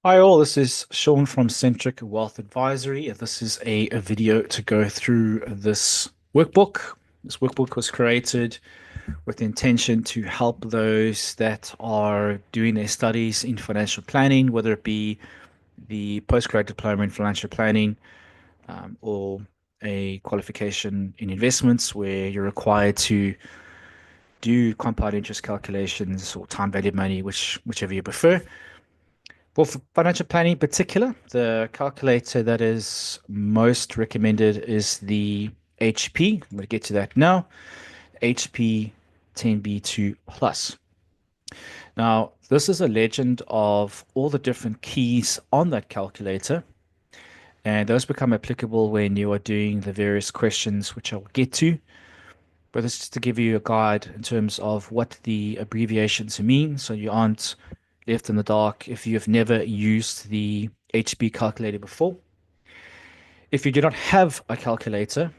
Hi all, this is Sean from Centric Wealth Advisory. This is a video to go through this workbook. This workbook was created with the intention to help those that are doing their studies in financial planning, whether it be the postgrad diploma in financial planning or a qualification in investments where you're required to do compound interest calculations or time value of money, whichever you prefer. Well, for financial planning in particular, the calculator that is most recommended is the HP. I'm going to get to that now. HP10bII Plus. Now, this is a legend of all the different keys on that calculator, and those become applicable when you are doing the various questions, which I'll get to. But this is just to give you a guide in terms of what the abbreviations mean, so you aren't left in the dark if you have never used the HP calculator before. If you do not have a calculator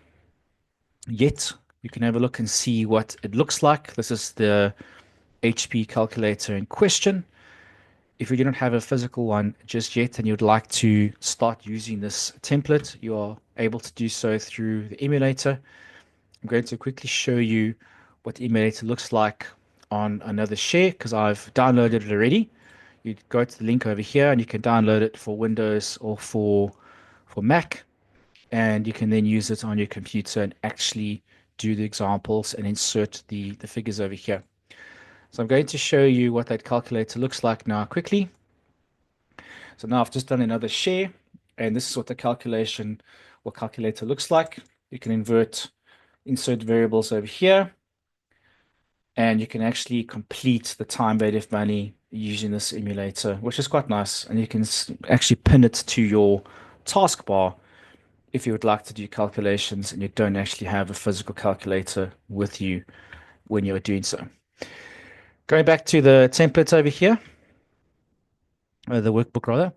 yet, you can have a look and see what it looks like. This is the HP calculator in question. If you do not have a physical one just yet and you'd like to start using this template, you are able to do so through the emulator. I'm going to quickly show you what the emulator looks like on another share because I've downloaded it already. You go to the link over here and you can download it for Windows or for Mac, and you can then use it on your computer and actually do the examples and insert the figures over here. So I'm going to show you what that calculator looks like now quickly. So now I've just done another share, and this is what the calculator looks like. You can insert variables over here, and you can actually complete the time value of money using this emulator, which is quite nice. And you can actually pin it to your taskbar if you would like to do calculations and you don't actually have a physical calculator with you when you're doing so. Going back to the template over here, the workbook rather.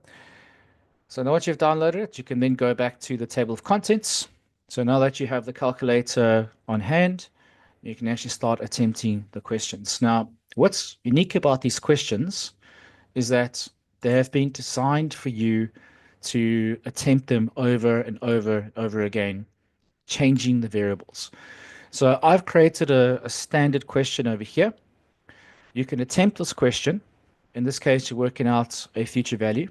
So now that you've downloaded it, you can then go back to the table of contents. So now that you have the calculator on hand, you can actually start attempting the questions. Now, what's unique about these questions is that they have been designed for you to attempt them over and over and over again, changing the variables. So I've created a standard question over here. You can attempt this question. In this case, you're working out a future value.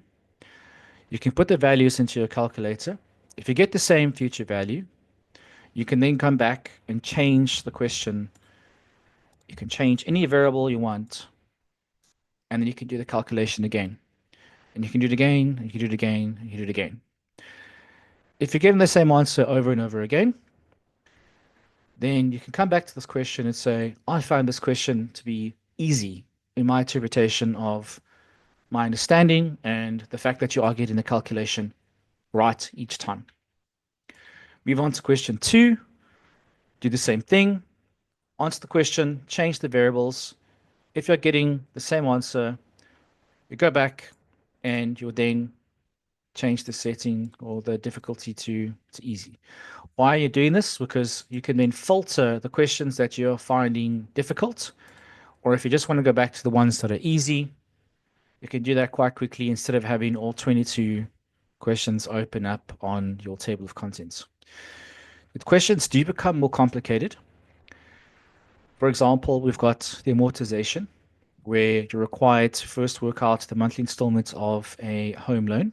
You can put the values into your calculator. If you get the same future value, you can then come back and change the question. You can change any variable you want, and then you can do the calculation again. And you can do it again, and you can do it again, and you can do it again. If you're given the same answer over and over again, then you can come back to this question and say, I found this question to be easy in my interpretation of my understanding and the fact that you are getting the calculation right each time. Move on to question two, do the same thing, answer the question, change the variables. If you're getting the same answer, you go back and you'll then change the setting or the difficulty to easy. Why are you doing this? Because you can then filter the questions that you're finding difficult, or if you just want to go back to the ones that are easy, you can do that quite quickly instead of having all 22 questions open up on your table of contents. The questions do become more complicated. For example, we've got the amortization, where you're required to first work out the monthly installments of a home loan.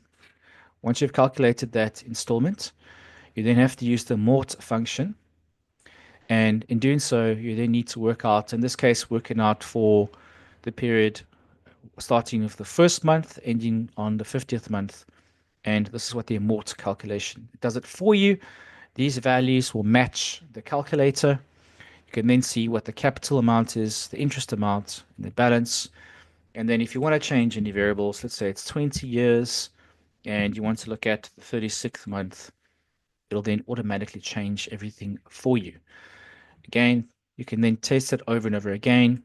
Once you've calculated that installment, you then have to use the amort function. And in doing so, you then need to work out, in this case, working out for the period starting with the first month, ending on the 50th month. And this is what the amort calculation it does it for you. These values will match the calculator. You can then see what the capital amount is, the interest amount, and the balance. And then if you want to change any variables, let's say it's 20 years, and you want to look at the 36th month, it'll then automatically change everything for you. Again, you can then test it over and over again.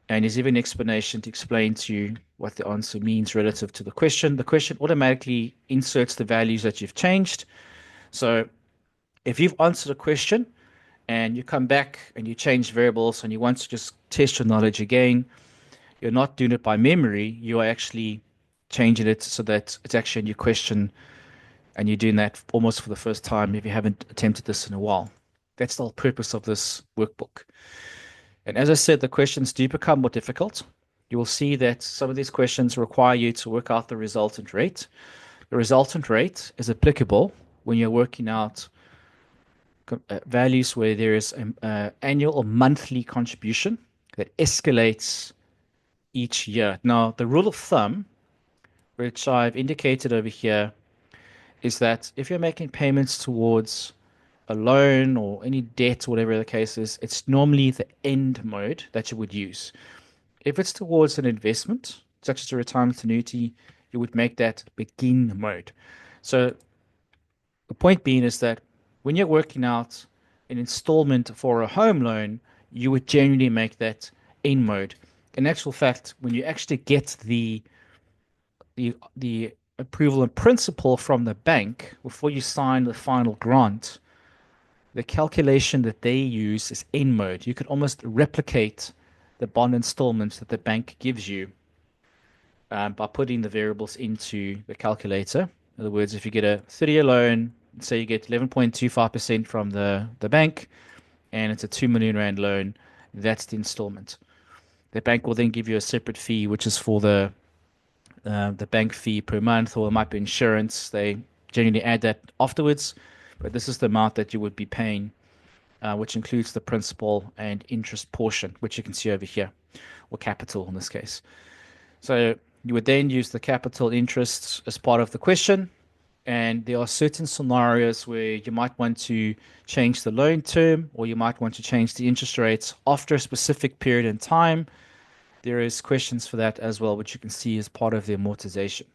And there's even an explanation to explain to you what the answer means relative to the question. The question automatically inserts the values that you've changed. So if you've answered a question and you come back and you change variables and you want to just test your knowledge again, you're not doing it by memory. You are actually changing it so that it's actually a new question and you're doing that almost for the first time if you haven't attempted this in a while. That's the whole purpose of this workbook. And as I said, the questions do become more difficult. You will see that some of these questions require you to work out the resultant rate. The resultant rate is applicable when you're working out values where there is an annual or monthly contribution that escalates each year. Now, the rule of thumb, which I've indicated over here, is that if you're making payments towards a loan or any debt, whatever the case is, it's normally the end mode that you would use. If it's towards an investment, such as a retirement annuity, you would make that begin mode. So the point being is that when you're working out an installment for a home loan, you would generally make that end mode. In actual fact, when you actually get the approval in principle from the bank before you sign the final grant, the calculation that they use is end mode. You could almost replicate the bond installments that the bank gives you by putting the variables into the calculator. In other words, if you get a 30-year loan, say you get 11.25% from the bank, and it's a 2 million rand loan, that's the installment. The bank will then give you a separate fee, which is for the bank fee per month, or it might be insurance. They generally add that afterwards, but this is the amount that you would be paying, which includes the principal and interest portion, which you can see over here, or capital in this case. So you would then use the capital interest as part of the question. And there are certain scenarios where you might want to change the loan term or you might want to change the interest rates after a specific period in time. There is questions for that as well, which you can see as part of the amortization.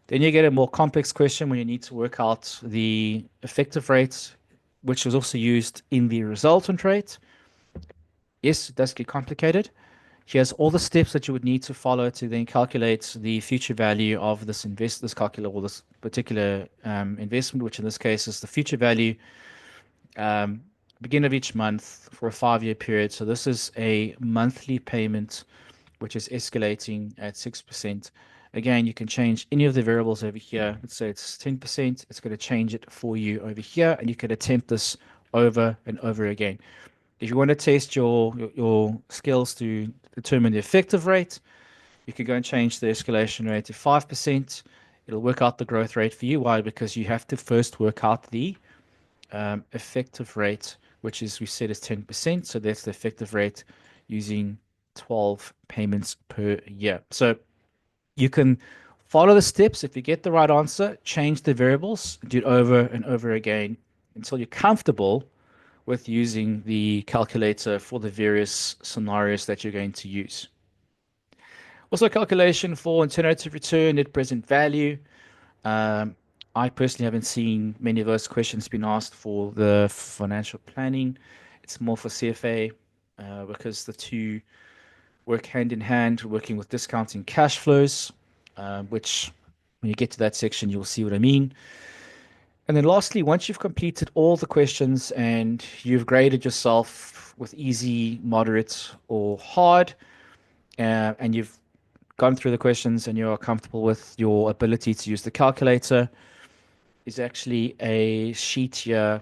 Then you get a more complex question when you need to work out the effective rate, which is also used in the resultant rate. Yes, it does get complicated. Here's all the steps that you would need to follow to then calculate the future value of this calculator or this particular investment, which in this case is the future value, beginning of each month for a 5-year period. So this is a monthly payment, which is escalating at 6%. Again, you can change any of the variables over here. Let's say it's 10%. It's going to change it for you over here, and you can attempt this over and over again. If you want to test your skills to determine the effective rate, you can go and change the escalation rate to 5%. It'll work out the growth rate for you. Why? Because you have to first work out the effective rate, which is we said is 10%. So that's the effective rate using 12 payments per year. So you can follow the steps. If you get the right answer, change the variables, do it over and over again until you're comfortable with using the calculator for the various scenarios that you're going to use. Also, calculation for alternative return, net present value. Um, I personally haven't seen many of those questions being asked for the financial planning. It's more for CFA because the two work hand in hand, working with discounting cash flows, which when you get to that section, you'll see what I mean. And then lastly, once you've completed all the questions and you've graded yourself with easy, moderate, or hard, and you've gone through the questions and you're comfortable with your ability to use the calculator, is actually a sheet here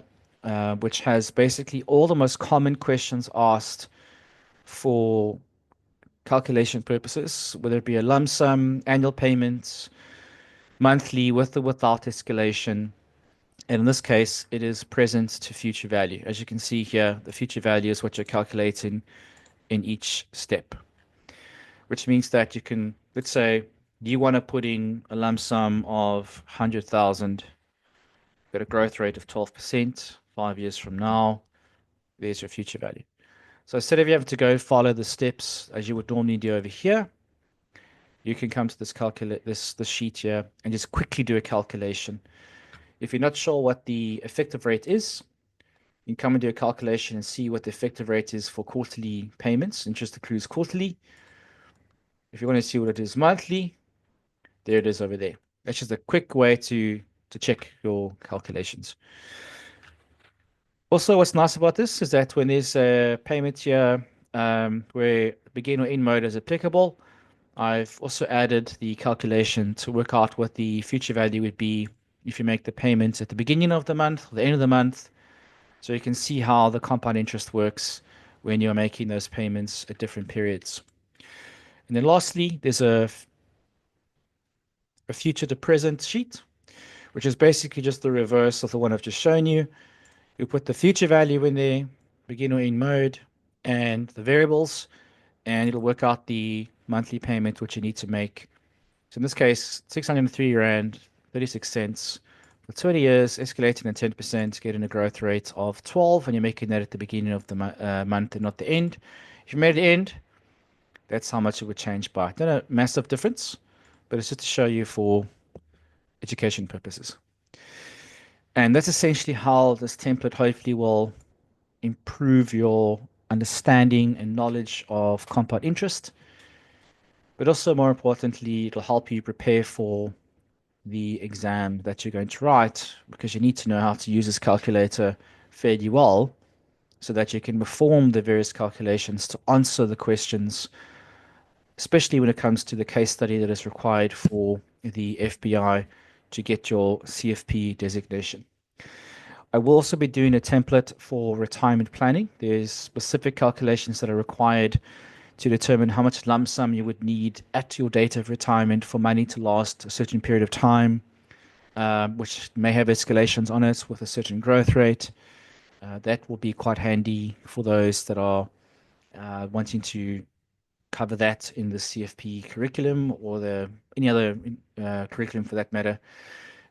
which has basically all the most common questions asked for calculation purposes, whether it be a lump sum, annual payments, monthly, with or without escalation. And in this case, it is present to future value. As you can see here, the future value is what you're calculating in each step, which means that you can, let's say, you want to put in a lump sum of 100,000, got a growth rate of 12%, 5 years from now, there's your future value. So instead of you having to go follow the steps as you would normally do over here, you can come to this sheet here and just quickly do a calculation. If you're not sure what the effective rate is, you can come and do a calculation and see what the effective rate is for quarterly payments. Interest accrues quarterly. If you want to see what it is monthly, there it is over there. That's just a quick way to check your calculations. Also, what's nice about this is that when there's a payment here where begin or end mode is applicable, I've also added the calculation to work out what the future value would be if you make the payments at the beginning of the month or the end of the month, so you can see how the compound interest works when you're making those payments at different periods. And then lastly, there's a future to present sheet, which is basically just the reverse of the one I've just shown you. You put the future value in there, begin or end mode, and the variables, and it'll work out the monthly payment which you need to make. So in this case, 603 Rand, 36 cents for 20 years, escalating at 10%, getting a growth rate of 12, and you're making that at the beginning of the month and not the end. If you made the end, that's how much it would change by. Not a massive difference, but it's just to show you for education purposes. And that's essentially how this template hopefully will improve your understanding and knowledge of compound interest, but also more importantly, it'll help you prepare for the exam that you're going to write because you need to know how to use this calculator fairly well so that you can perform the various calculations to answer the questions, especially when it comes to the case study that is required for the FBI to get your CFP designation. I will also be doing a template for retirement planning. There's specific calculations that are required to determine how much lump sum you would need at your date of retirement for money to last a certain period of time, which may have escalations on it with a certain growth rate. That will be quite handy for those that are wanting to cover that in the CFP curriculum or any other curriculum for that matter.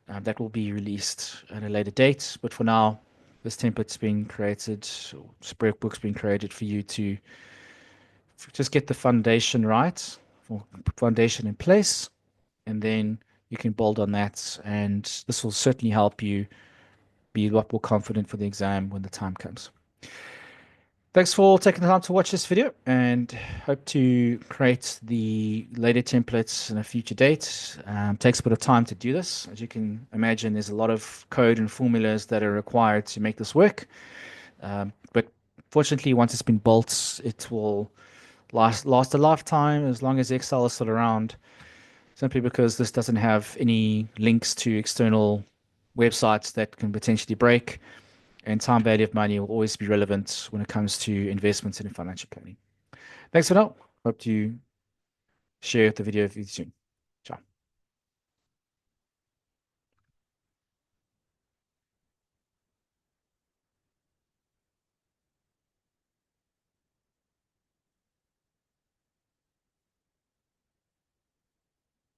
That will be released at a later date. But for now, this template's been created, this workbook's been created for you to just get the foundation right, or foundation in place, and then you can build on that. And this will certainly help you be a lot more confident for the exam when the time comes. Thanks for taking the time to watch this video and hope to create the later templates in a future date. Takes a bit of time to do this. As you can imagine, there's a lot of code and formulas that are required to make this work. But fortunately, once it's been built, it will last a lifetime as long as Excel is still around, simply because this doesn't have any links to external websites that can potentially break, and time value of money will always be relevant when it comes to investments and financial planning. Thanks for now. Hope to share the video with you soon.